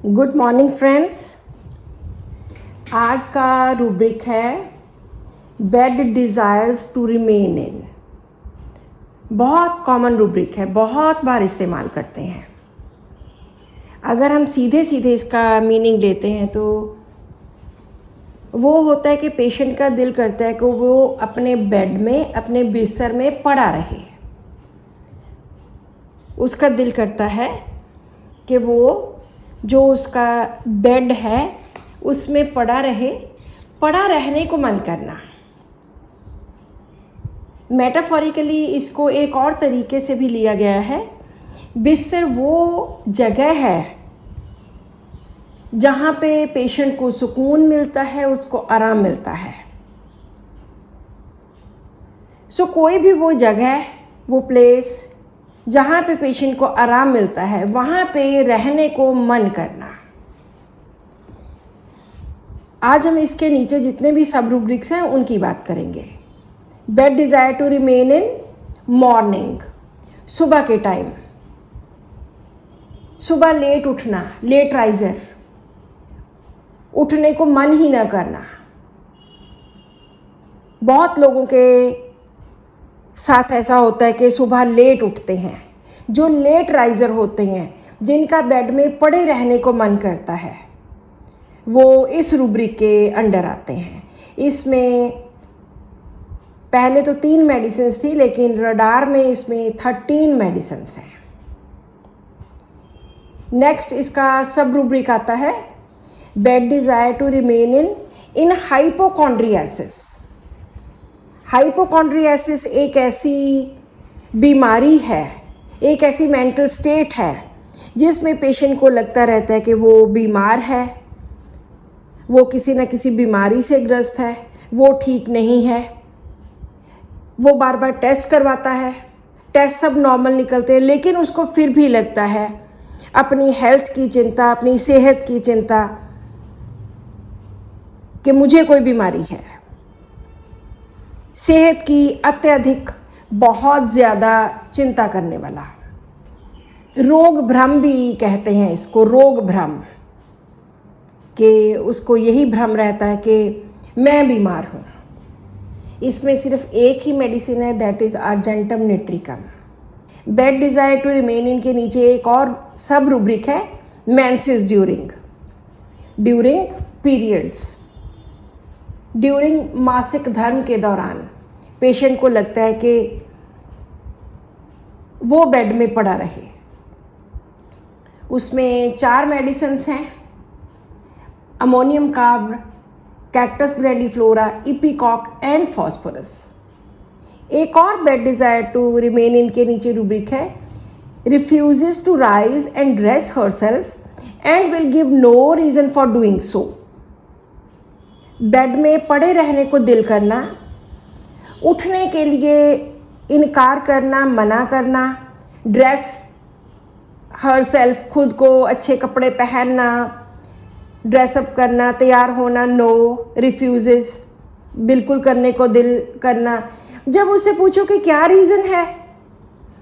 Good morning friends. आज का rubric है bed desires to remain in. बहुत कॉमन रूब्रिक है, बहुत बार इस्तेमाल करते हैं। अगर हम सीधे सीधे इसका मीनिंग लेते हैं तो वो होता है कि पेशेंट का दिल करता है कि वो अपने बेड में, अपने बिस्तर में पड़ा रहे। उसका दिल करता है कि वो जो उसका बेड है उसमें पड़ा रहे, पड़ा रहने को मन करना। मेटाफोरिकली इसको एक और तरीके से भी लिया गया है। बिस्तर वो जगह है जहाँ पे पेशेंट को सुकून मिलता है, उसको आराम मिलता है। सो कोई भी वो जगह, वो प्लेस जहाँ पे पेशेंट को आराम मिलता है, वहाँ पे रहने को मन करना। आज हम इसके नीचे जितने भी सब रूब्रिक्स हैं उनकी बात करेंगे। Bed desire to remain in morning, सुबह के टाइम। सुबह लेट उठना, लेट राइजर, उठने को मन ही न करना। बहुत लोगों के साथ ऐसा होता है कि सुबह लेट उठते हैं। जो लेट राइजर होते हैं, जिनका बेड में पड़े रहने को मन करता है, वो इस रूब्रिक के अंडर आते हैं। इसमें पहले तो 3 मेडिसिन थी, लेकिन रडार में इसमें 13 मेडिसिन हैं। नेक्स्ट इसका सब रूब्रिक आता है bed desire to remain in hypochondriasis. Hypochondriasis एक ऐसी बीमारी है, एक ऐसी मेंटल स्टेट है जिसमें पेशेंट को लगता रहता है कि वो बीमार है, वो किसी न किसी बीमारी से ग्रस्त है, वो ठीक नहीं है। वो बार बार टेस्ट करवाता है, टेस्ट सब नॉर्मल निकलते हैं, लेकिन उसको फिर भी लगता है अपनी हेल्थ की चिंता, अपनी सेहत की चिंता कि मुझे कोई बीमारी है। सेहत की अत्यधिक, बहुत ज़्यादा चिंता करने वाला। रोग भ्रम भी कहते हैं इसको, रोग भ्रम, कि उसको यही भ्रम रहता है कि मैं बीमार हूँ। इसमें सिर्फ एक ही मेडिसिन है, that is argentum nitricum. Bed desire to remain in के नीचे एक और सब रूब्रिक है मेंसेस ड्यूरिंग पीरियड्स। ड्यूरिंग मासिक धर्म के दौरान पेशेंट को लगता है कि वो बेड में पड़ा रहे। उसमें 4 मेडिसिन हैं, ammonium carb, cactus grandiflora, ipecac and phosphorus. एक और bed desire to remain in के नीचे रूब्रिक है refuses to rise and dress herself and will give no reason for doing so. Bed में पड़े रहने को दिल करना, उठने के लिए इनकार करना, मना करना, ड्रेस हरसेल्फ, खुद को अच्छे कपड़े पहनना, ड्रेसअप करना, तैयार होना, नो, रिफ्यूजेस, बिल्कुल करने को दिल करना। जब उससे पूछो कि क्या रीज़न है,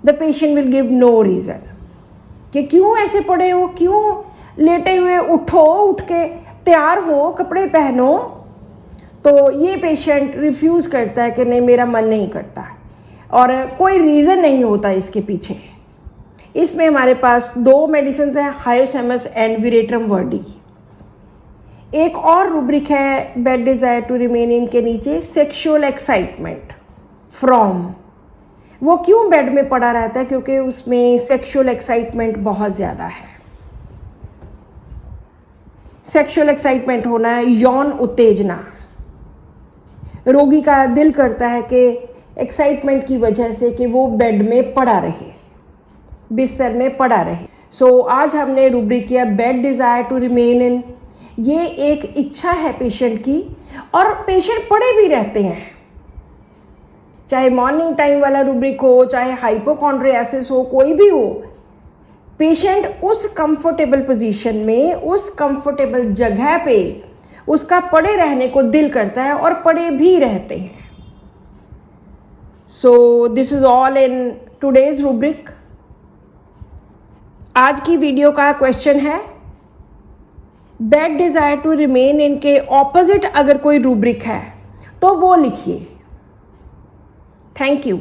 the patient will give no reason, कि क्यों ऐसे पड़े हो, क्यों लेटे हुए, उठो, उठ के तैयार हो, कपड़े पहनो। तो ये पेशेंट रिफ्यूज़ करता है कि नहीं, मेरा मन नहीं करता, और कोई रीज़न नहीं होता इसके पीछे। इसमें हमारे पास 2 मेडिसिन हैं, हायोसेमस एंड विरेट्रम वर्डी। एक और रूब्रिक है bed desire to remain in के नीचे सेक्सुअल एक्साइटमेंट फ्रॉम। वो क्यों बेड में पड़ा रहता है? क्योंकि उसमें सेक्सुअल एक्साइटमेंट बहुत ज़्यादा है। सेक्सुअल एक्साइटमेंट होना है यौन उत्तेजना। रोगी का दिल करता है कि एक्साइटमेंट की वजह से कि वो बेड में पड़ा रहे, बिस्तर में पड़ा रहे। सो आज हमने रूब्रिक किया bed desire to remain in. ये एक इच्छा है पेशेंट की, और पेशेंट पड़े भी रहते हैं, चाहे मॉर्निंग टाइम वाला रूब्रिक हो, चाहे हाइपोकॉन्ड्रियासिस हो, कोई भी हो। पेशेंट उस कंफर्टेबल पोजीशन में, उस कंफर्टेबल जगह पे उसका पड़े रहने को दिल करता है, और पड़े भी रहते हैं। So this is all in today's rubric. आज की वीडियो का क्वेश्चन है बैड डिज़ायर टू रिमेन इनके ऑपोजिट अगर कोई रूब्रिक है तो वो लिखिए। Thank you.